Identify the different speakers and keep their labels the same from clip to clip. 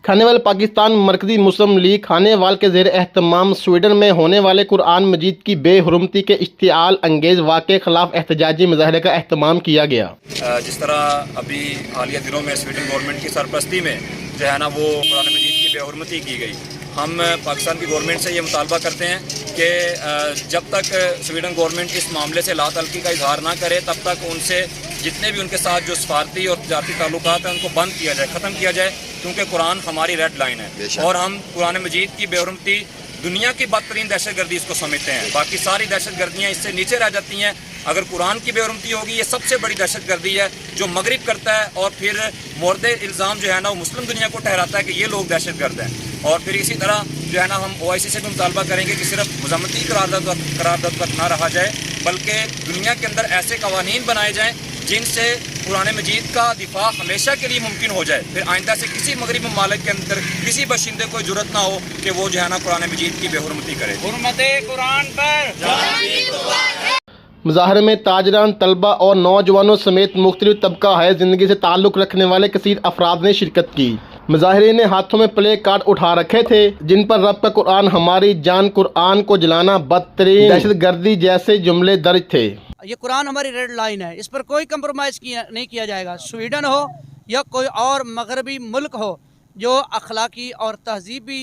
Speaker 1: खानेवाल पाकिस्तान मरकजी मुस्लिम लीग खानेवाल के ज़ेर एहतमाम स्वीडन में होने वाले कुरान मजीद की बेहुरमती के इश्तिआल अंगेज़ वाक़े खिलाफ एहतजाजी मुज़ाहरे का एहतमाम किया गया।
Speaker 2: जिस तरह अभी हालिया दिनों में स्वीडन गवर्नमेंट की सरपरस्ती में जो है ना वो कुरान मजीद की बेहुरमती की गई, हम पाकिस्तान की गवर्नमेंट से ये मुतालबा करते हैं कि जब तक स्वीडन गवर्नमेंट इस मामले से लातल्की का इजहार ना करे तब तक उनसे जितने भी उनके साथ जो सफारती और तजारती ताल्लुकात हैं उनको बंद किया जाए, ख़त्म किया जाए, क्योंकि कुरान हमारी रेड लाइन है और हम कुरान मजीद की बेहुरमती दुनिया की बदतरीन दहशत गर्दी इसको समझते हैं। बाकी सारी दहशत गर्दियाँ इससे नीचे रह जाती हैं। अगर कुरान की बेहुरमती होगी, ये सबसे बड़ी दहशत गर्दी है जो मगरिब करता है और फिर मोर्दे इल्ज़ाम जो है ना वो मुस्लिम दुनिया को ठहराता है कि ये लोग दहशत गर्द हैं। और फिर इसी तरह जो है ना हम OIC से भी मुतालबा करेंगे कि सिर्फ मज़म्मती करारदाद तक ना रहा जाए, बल्कि दुनिया के अंदर ऐसे कवानीन बनाए जाएँ जिनसे कुरान मजीद का दिफा हमेशा के लिए मुमकिन हो जाए। फिर आइंदा से किसी मगरबी ममालिक के अंदर किसी बशिंदे को जरूरत ना हो कि वो जो है ना कुरान मजीद की बेहुरमती करे। हुर्मते कुरान पर
Speaker 1: मुज़ाहरे में ताजरान, तलबा और नौजवानों समेत मुख्तलिफ तबका है ज़िंदगी से ताल्लुक़ रखने वाले कसीर अफराद ने शिरकत की। मुज़ाहिरीन ने हाथों में प्ले कार्ड उठा रखे थे जिन पर रब का कुरान हमारी जान, कुरान को जलाना बदतरीन दहशत गर्दी जैसे जुमले दर्ज थे।
Speaker 3: ये कुरान हमारी रेड लाइन है, इस पर कोई कंप्रोमाइज़ नहीं किया जाएगा। स्वीडन हो या कोई और मगरबी मुल्क हो जो अखलाकी और तहजीबी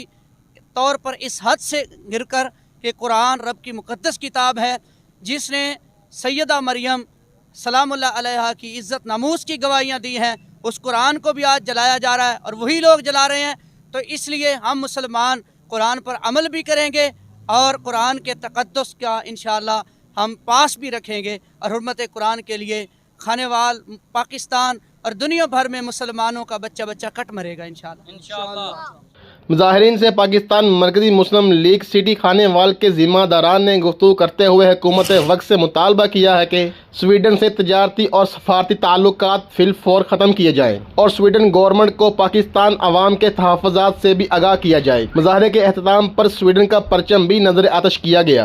Speaker 3: तौर पर इस हद से गिर कर कि कुरान रब की मुक़द्दस किताब है जिसने सैयदा मरियम सलामुल्लाह अलैहा की इज़्ज़त नमूस की गवाहियाँ दी हैं, उस कुरान को भी आज जलाया जा रहा है और वही लोग जला रहे हैं। तो इसलिए हम मुसलमान कुरान पर अमल भी करेंगे और कुरान के तक़द्दुस का इंशाअल्लाह हम पास भी रखेंगे और हुर्मत कुरान के लिए खानेवाल पाकिस्तान और दुनिया भर में मुसलमानों का बच्चा बच्चा कट मरेगा इंशाअल्लाह।
Speaker 1: मुज़ाहिरीन से पाकिस्तान मरकजी मुस्लिम लीग सिटी खानेवाल के ज़िम्मेदारान ने गुफ्तगू करते हुए हुकूमत वक्त से मुतालबा किया है कि स्वीडन से तजारती और सफारती ताल्लुकात फिलफौर ख़त्म किए जाएँ और स्वीडन गवर्नमेंट को पाकिस्तान अवाम के तहफ़्फ़ुज़ात से भी आगाह किया जाए। मुज़ाहरे के अहतमाम पर स्वीडन का परचम भी नज़र आतश किया गया।